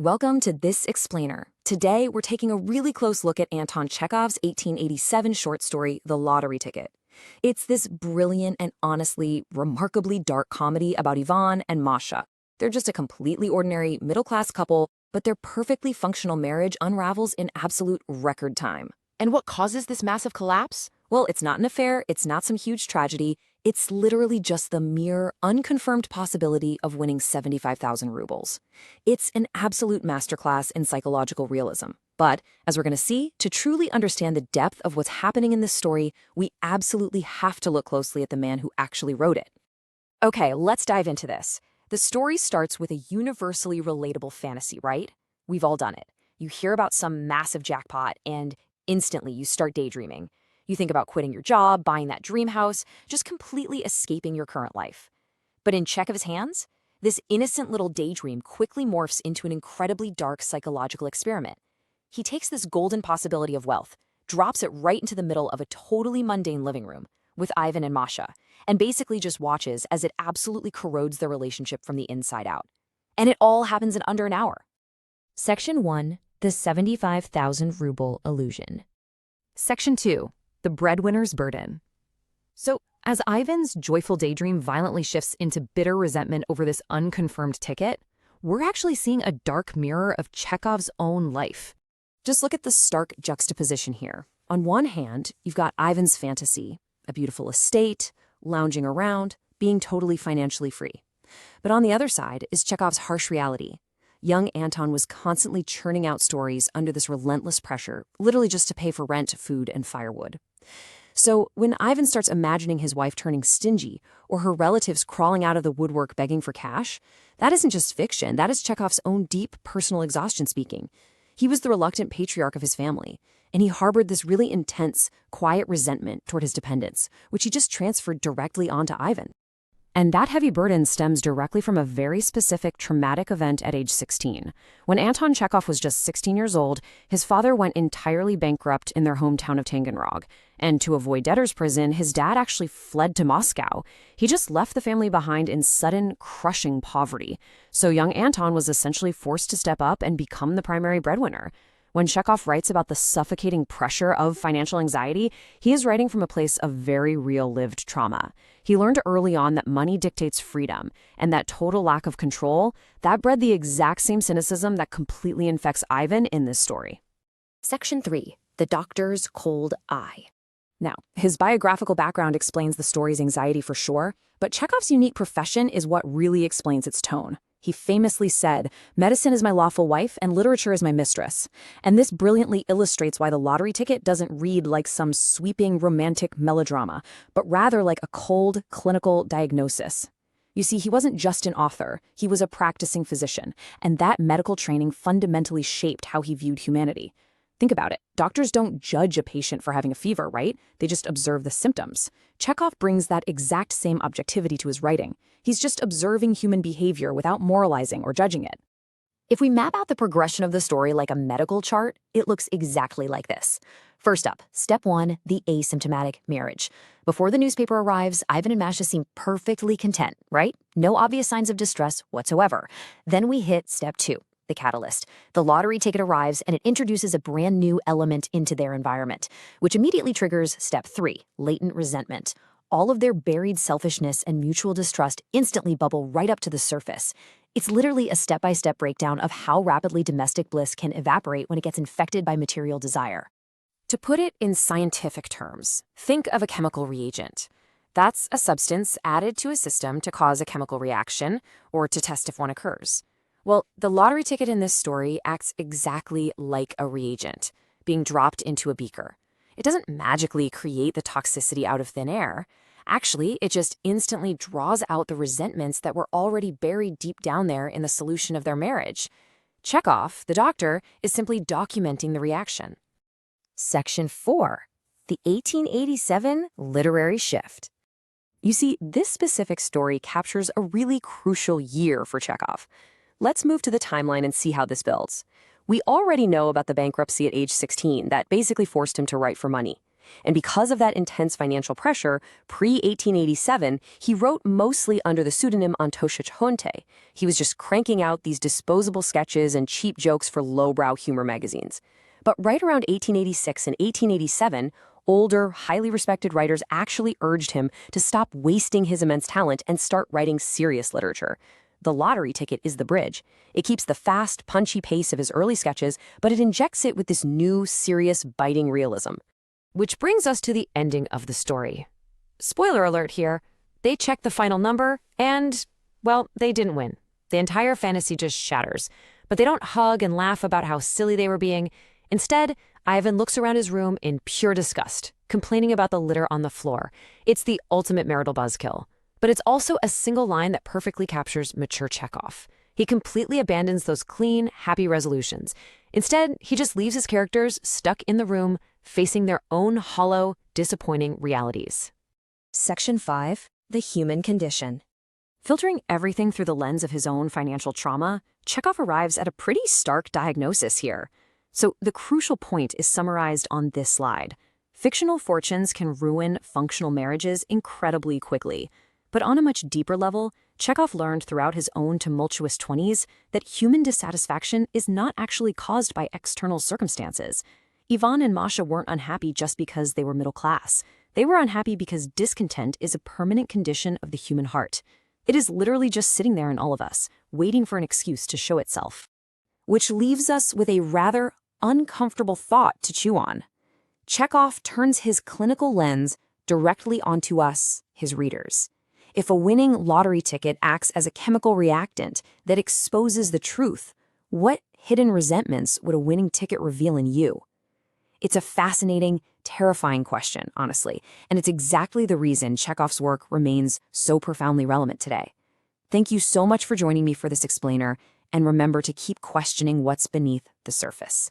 Welcome to This Explainer. Today, we're taking a really close look at Anton Chekhov's 1887 short story, The Lottery Ticket. It's this brilliant and honestly remarkably dark comedy about Ivan and Masha. They're just a completely ordinary middle-class couple, but their perfectly functional marriage unravels in absolute record time. And what causes this massive collapse? Well, it's not an affair, it's not some huge tragedy. It's literally just the mere, unconfirmed possibility of winning 75,000 rubles. It's an absolute masterclass in psychological realism. But, as we're going to see, to truly understand the depth of what's happening in this story, we absolutely have to look closely at the man who actually wrote it. Okay, let's dive into this. The story starts with a universally relatable fantasy, right? We've all done it. You hear about some massive jackpot, and instantly you start daydreaming. You think about quitting your job, buying that dream house, just completely escaping your current life. But in Chekhov's hands, this innocent little daydream quickly morphs into an incredibly dark psychological experiment. He takes this golden possibility of wealth, drops it right into the middle of a totally mundane living room with Ivan and Masha, and basically just watches as it absolutely corrodes their relationship from the inside out. And it all happens in under an hour. Section 1. The 75,000 ruble illusion. Section 2. The breadwinner's burden. So, as Ivan's joyful daydream violently shifts into bitter resentment over this unconfirmed ticket, we're actually seeing a dark mirror of Chekhov's own life. Just look at the stark juxtaposition here. On one hand, you've got Ivan's fantasy, a beautiful estate, lounging around, being totally financially free. But on the other side is Chekhov's harsh reality. Young Anton was constantly churning out stories under this relentless pressure, literally just to pay for rent, food, and firewood. So when Ivan starts imagining his wife turning stingy or her relatives crawling out of the woodwork begging for cash, that isn't just fiction, that is Chekhov's own deep personal exhaustion speaking. He was the reluctant patriarch of his family, and he harbored this really intense, quiet resentment toward his dependents, which he just transferred directly onto Ivan. And that heavy burden stems directly from a very specific traumatic event at age 16. When Anton Chekhov was just 16 years old, his father went entirely bankrupt in their hometown of Taganrog. And to avoid debtor's prison, his dad actually fled to Moscow. He just left the family behind in sudden, crushing poverty. So young Anton was essentially forced to step up and become the primary breadwinner. When Chekhov writes about the suffocating pressure of financial anxiety, he is writing from a place of very real lived trauma. He learned early on that money dictates freedom, and that total lack of control, that bred the exact same cynicism that completely infects Ivan in this story. Section 3. The Doctor's Cold Eye. Now, his biographical background explains the story's anxiety for sure, but Chekhov's unique profession is what really explains its tone. He famously said, "Medicine is my lawful wife and literature is my mistress." And this brilliantly illustrates why The Lottery Ticket doesn't read like some sweeping romantic melodrama, but rather like a cold, clinical diagnosis. You see, he wasn't just an author, he was a practicing physician, and that medical training fundamentally shaped how he viewed humanity. Think about it. Doctors don't judge a patient for having a fever, right? They just observe the symptoms. Chekhov brings that exact same objectivity to his writing. He's just observing human behavior without moralizing or judging it. If we map out the progression of the story like a medical chart, it looks exactly like this. First up, step 1, the asymptomatic marriage. Before the newspaper arrives, Ivan and Masha seem perfectly content, right? No obvious signs of distress whatsoever. Then we hit step 2. The catalyst. The lottery ticket arrives and it introduces a brand new element into their environment, which immediately triggers step 3, latent resentment. All of their buried selfishness and mutual distrust instantly bubble right up to the surface. It's literally a step-by-step breakdown of how rapidly domestic bliss can evaporate when it gets infected by material desire. To put it in scientific terms, think of a chemical reagent. That's a substance added to a system to cause a chemical reaction or to test if one occurs. Well, the lottery ticket in this story acts exactly like a reagent, being dropped into a beaker. It doesn't magically create the toxicity out of thin air. Actually, it just instantly draws out the resentments that were already buried deep down there in the solution of their marriage. Chekhov, the doctor, is simply documenting the reaction. Section 4. The 1887 literary shift. You see, this specific story captures a really crucial year for Chekhov. Let's move to the timeline and see how this builds. We already know about the bankruptcy at age 16 that basically forced him to write for money. And because of that intense financial pressure, pre-1887, he wrote mostly under the pseudonym Anton Chekhov. He was just cranking out these disposable sketches and cheap jokes for lowbrow humor magazines. But right around 1886 and 1887, older, highly respected writers actually urged him to stop wasting his immense talent and start writing serious literature. The lottery ticket is the bridge. It keeps the fast, punchy pace of his early sketches, but it injects it with this new, serious, biting realism. Which brings us to the ending of the story. Spoiler alert here. They check the final number and, well, they didn't win. The entire fantasy just shatters. But they don't hug and laugh about how silly they were being. Instead, Ivan looks around his room in pure disgust, complaining about the litter on the floor. It's the ultimate marital buzzkill. But it's also a single line that perfectly captures mature Chekhov. He completely abandons those clean, happy resolutions. Instead, he just leaves his characters stuck in the room, facing their own hollow, disappointing realities. Section 5. The Human Condition. Filtering everything through the lens of his own financial trauma, Chekhov arrives at a pretty stark diagnosis here. So the crucial point is summarized on this slide. Fictional fortunes can ruin functional marriages incredibly quickly. But on a much deeper level, Chekhov learned throughout his own tumultuous 20s that human dissatisfaction is not actually caused by external circumstances. Ivan and Masha weren't unhappy just because they were middle class. They were unhappy because discontent is a permanent condition of the human heart. It is literally just sitting there in all of us, waiting for an excuse to show itself. Which leaves us with a rather uncomfortable thought to chew on. Chekhov turns his clinical lens directly onto us, his readers. If a winning lottery ticket acts as a chemical reactant that exposes the truth, what hidden resentments would a winning ticket reveal in you? It's a fascinating, terrifying question, honestly, and it's exactly the reason Chekhov's work remains so profoundly relevant today. Thank you so much for joining me for this explainer, and remember to keep questioning what's beneath the surface.